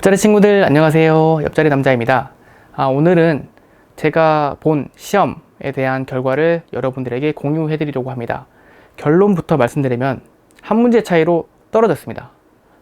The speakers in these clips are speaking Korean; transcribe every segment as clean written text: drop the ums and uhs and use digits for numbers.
옆자리 친구들 안녕하세요. 옆자리 남자입니다. 오늘은 제가 본 시험에 대한 결과를 여러분들에게 공유해 드리려고 합니다. 결론부터 말씀드리면 한 문제 차이로 떨어졌습니다.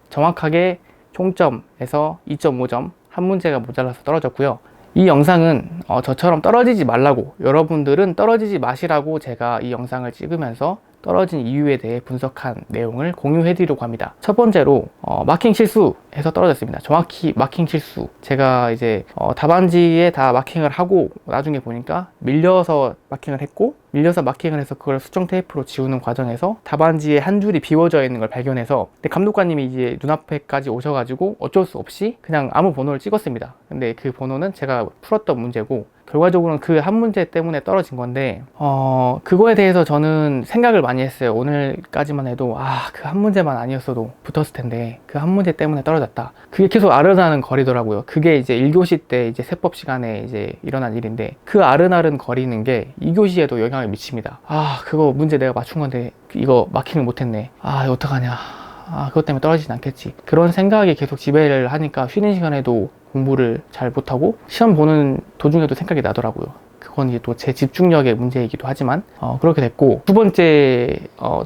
정확하게 총점에서 2.5점 한 문제가 모자라서 떨어졌고요. 이 영상은 저처럼 떨어지지 말라고, 여러분들은 떨어지지 마시라고 제가 이 영상을 찍으면서 떨어진 이유에 대해 분석한 내용을 공유해 드리려고 합니다. 첫 번째로 마킹 실수해서 떨어졌습니다. 정확히 마킹 실수. 제가 이제 답안지에 다 마킹을 하고 나중에 보니까 밀려서 마킹을 했고, 밀려서 마킹을 해서 그걸 수정 테이프로 지우는 과정에서 답안지에 한 줄이 비워져 있는 걸 발견해서, 근데 감독관님이 이제 눈앞에까지 오셔가지고 어쩔 수 없이 그냥 아무 번호를 찍었습니다. 근데 그 번호는 제가 풀었던 문제고, 결과적으로는 그 한 문제 때문에 떨어진 건데, 그거에 대해서 저는 생각을 많이 했어요. 오늘까지만 해도 그 한 문제만 아니었어도 붙었을 텐데 그 한 문제 때문에 떨어졌다. 그게 계속 아른아른 거리더라고요. 그게 이제 1교시 때 이제 세법 시간에 이제 일어난 일인데, 그 아른아른 거리는 게 2교시에도 영향을 미칩니다. 그거 문제 내가 맞춘 건데 이거 마킹을 못했네. 이거 어떡하냐. 그것 때문에 떨어지진 않겠지. 그런 생각이 계속 지배를 하니까 쉬는 시간에도 공부를 잘 못하고 시험 보는 도중에도 생각이 나더라고요. 그건 이제 또 제 집중력의 문제이기도 하지만 그렇게 됐고, 두 번째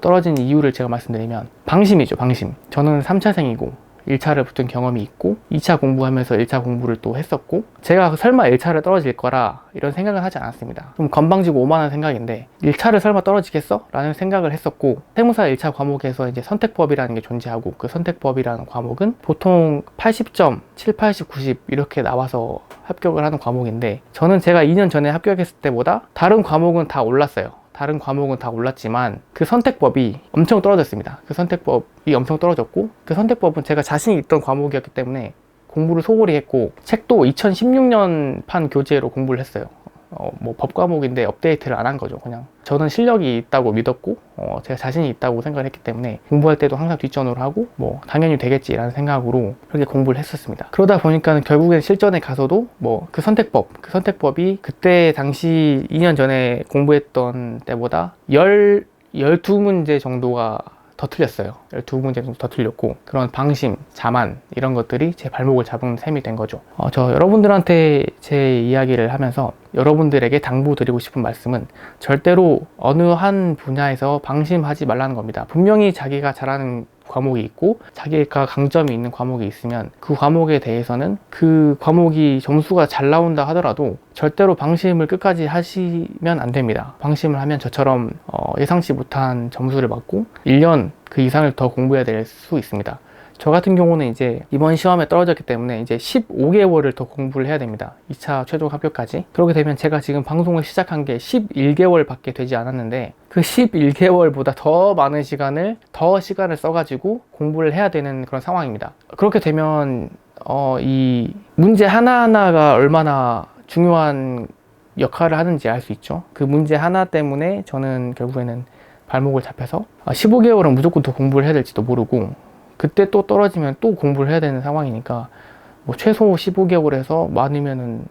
떨어진 이유를 제가 말씀드리면 방심이죠. 방심. 저는 3차생이고 1차를 붙은 경험이 있고 2차 공부하면서 1차 공부를 또 했었고, 제가 설마 1차를 떨어질 거라 이런 생각을 하지 않았습니다. 좀 건방지고 오만한 생각인데 1차를 설마 떨어지겠어? 라는 생각을 했었고, 세무사 1차 과목에서 이제 선택법이라는 게 존재하고, 그 선택법이라는 과목은 보통 80점, 7, 80, 90 이렇게 나와서 합격을 하는 과목인데, 저는 제가 2년 전에 합격했을 때보다 다른 과목은 다 올랐어요. 다른 과목은 다 올랐지만 그 선택법이 엄청 떨어졌습니다. 그 선택법이 엄청 떨어졌고, 그 선택법은 제가 자신이 있던 과목이었기 때문에 공부를 소홀히 했고, 책도 2016년 판 교재로 공부를 했어요. 법 과목인데 업데이트를 안 한 거죠. 그냥 저는 실력이 있다고 믿었고, 제가 자신이 있다고 생각을 했기 때문에 공부할 때도 항상 뒷전으로 하고, 당연히 되겠지라는 생각으로 그렇게 공부를 했었습니다. 그러다 보니까 결국엔 실전에 가서도 그 선택법이 그때 당시 2년 전에 공부했던 때보다 12문제 정도가 더 틀렸어요. 12문제 정도 더 틀렸고, 그런 방심, 자만 이런 것들이 제 발목을 잡은 셈이 된 거죠. 저 여러분들한테 제 이야기를 하면서 여러분들에게 당부드리고 싶은 말씀은, 절대로 어느 한 분야에서 방심하지 말라는 겁니다. 분명히 자기가 잘하는 과목이 있고 자기가 강점이 있는 과목이 있으면 그 과목에 대해서는 그 과목이 점수가 잘 나온다 하더라도 절대로 방심을 끝까지 하시면 안 됩니다. 방심을 하면 저처럼 예상치 못한 점수를 받고 1년 그 이상을 더 공부해야 될 수 있습니다. 저 같은 경우는 이제 이번 시험에 떨어졌기 때문에 이제 15개월을 더 공부를 해야 됩니다. 2차 최종 합격까지. 그렇게 되면 제가 지금 방송을 시작한 게 11개월 밖에 되지 않았는데, 그 11개월보다 더 많은 시간을 써가지고 공부를 해야 되는 그런 상황입니다. 그렇게 되면 이 문제 하나하나가 얼마나 중요한 역할을 하는지 알 수 있죠. 그 문제 하나 때문에 저는 결국에는 발목을 잡혀서 15개월은 무조건 더 공부를 해야 될지도 모르고, 그때 또 떨어지면 또 공부를 해야 되는 상황이니까 최소 15개월에서 많으면은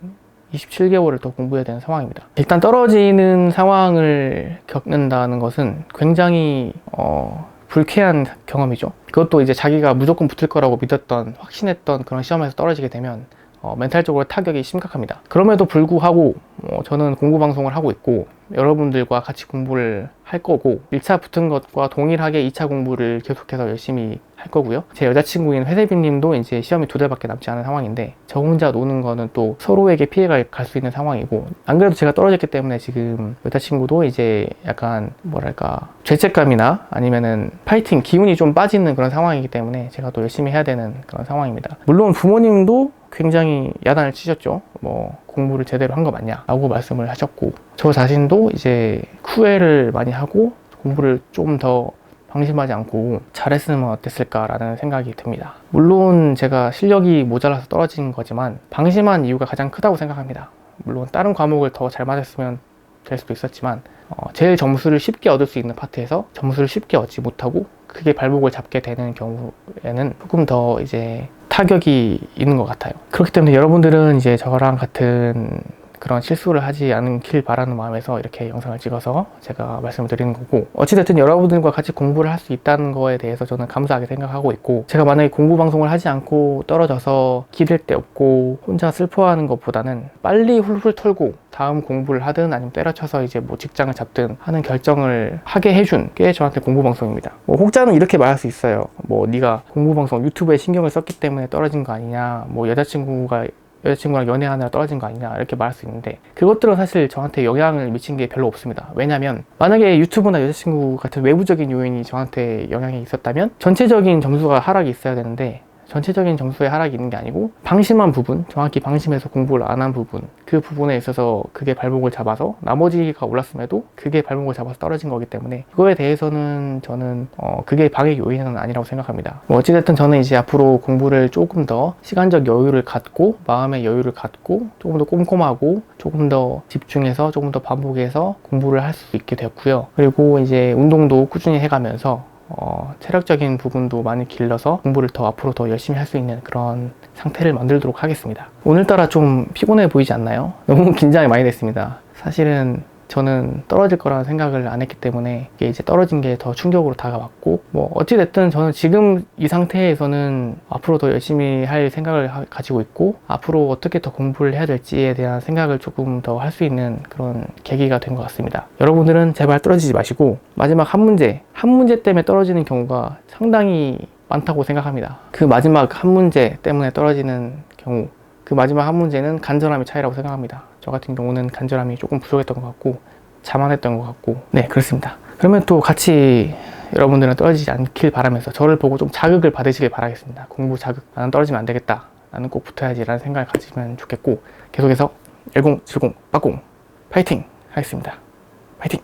27개월을 더 공부해야 되는 상황입니다. 일단 떨어지는 상황을 겪는다는 것은 굉장히 불쾌한 경험이죠. 그것도 이제 자기가 무조건 붙을 거라고 믿었던, 확신했던 그런 시험에서 떨어지게 되면 멘탈적으로 타격이 심각합니다. 그럼에도 불구하고 저는 공부 방송을 하고 있고 여러분들과 같이 공부를 할 거고, 1차 붙은 것과 동일하게 2차 공부를 계속해서 열심히 할 거고요. 제 여자친구인 회세빈 님도 이제 시험이 2달밖에 남지 않은 상황인데, 저 혼자 노는 거는 또 서로에게 피해가 갈 수 있는 상황이고, 안 그래도 제가 떨어졌기 때문에 지금 여자친구도 이제 약간 죄책감이나 아니면은 파이팅 기운이 좀 빠지는 그런 상황이기 때문에 제가 또 열심히 해야 되는 그런 상황입니다. 물론 부모님도 굉장히 야단을 치셨죠. 공부를 제대로 한 거 맞냐 라고 말씀을 하셨고, 저 자신도 이제 후회를 많이 하고 공부를 좀 더 방심하지 않고 잘했으면 어땠을까 라는 생각이 듭니다. 물론 제가 실력이 모자라서 떨어진 거지만 방심한 이유가 가장 크다고 생각합니다. 물론 다른 과목을 더 잘 맞았으면 될 수도 있었지만 제일 점수를 쉽게 얻을 수 있는 파트에서 점수를 쉽게 얻지 못하고 그게 발목을 잡게 되는 경우에는 조금 더 이제 타격이 있는 것 같아요. 그렇기 때문에 여러분들은 이제 저랑 같은 그런 실수를 하지 않길 바라는 마음에서 이렇게 영상을 찍어서 제가 말씀을 드리는 거고, 어찌됐든 여러분들과 같이 공부를 할 수 있다는 거에 대해서 저는 감사하게 생각하고 있고, 제가 만약에 공부 방송을 하지 않고 떨어져서 기댈 데 없고 혼자 슬퍼하는 것보다는 빨리 훌훌 털고 다음 공부를 하든 아니면 때려쳐서 이제 뭐 직장을 잡든 하는 결정을 하게 해준 게 저한테 공부 방송입니다. 뭐 혹자는 이렇게 말할 수 있어요. 뭐 네가 공부 방송 유튜브에 신경을 썼기 때문에 떨어진 거 아니냐, 뭐 여자친구랑 연애하느라 떨어진 거 아니냐, 이렇게 말할 수 있는데, 그것들은 사실 저한테 영향을 미친 게 별로 없습니다. 왜냐면 만약에 유튜브나 여자친구 같은 외부적인 요인이 저한테 영향이 있었다면 전체적인 점수가 하락이 있어야 되는데, 전체적인 점수의 하락이 있는 게 아니고 방심한 부분, 정확히 방심해서 공부를 안 한 부분, 그 부분에 있어서 그게 발목을 잡아서 나머지가 올랐음에도 그게 발목을 잡아서 떨어진 거기 때문에, 그거에 대해서는 저는 그게 방해 요인은 아니라고 생각합니다. 뭐 어찌됐든 저는 이제 앞으로 공부를 조금 더 시간적 여유를 갖고, 마음의 여유를 갖고, 조금 더 꼼꼼하고 조금 더 집중해서 조금 더 반복해서 공부를 할 수 있게 됐고요. 그리고 이제 운동도 꾸준히 해가면서 체력적인 부분도 많이 길러서 공부를 더 앞으로 더 열심히 할 수 있는 그런 상태를 만들도록 하겠습니다. 오늘따라 좀 피곤해 보이지 않나요? 너무 긴장이 많이 됐습니다. 사실은 저는 떨어질 거라는 생각을 안 했기 때문에 이게 이제 떨어진 게 더 충격으로 다가왔고, 뭐 어찌됐든 저는 지금 이 상태에서는 앞으로 더 열심히 할 생각을 가지고 있고, 앞으로 어떻게 더 공부를 해야 될지에 대한 생각을 조금 더 할 수 있는 그런 계기가 된 것 같습니다. 여러분들은 제발 떨어지지 마시고, 마지막 한 문제 때문에 떨어지는 경우가 상당히 많다고 생각합니다. 그 마지막 한 문제 때문에 떨어지는 경우, 그 마지막 한 문제는 간절함의 차이라고 생각합니다. 저 같은 경우는 간절함이 조금 부족했던 것 같고 자만했던 것 같고, 네, 그렇습니다. 그러면 또 같이 여러분들은 떨어지지 않길 바라면서 저를 보고 좀 자극을 받으시길 바라겠습니다. 공부 자극, 나는 떨어지면 안 되겠다, 나는 꼭 붙어야지 라는 생각을 가지면 좋겠고, 계속해서 10, 70, 80 파이팅 하겠습니다. 파이팅!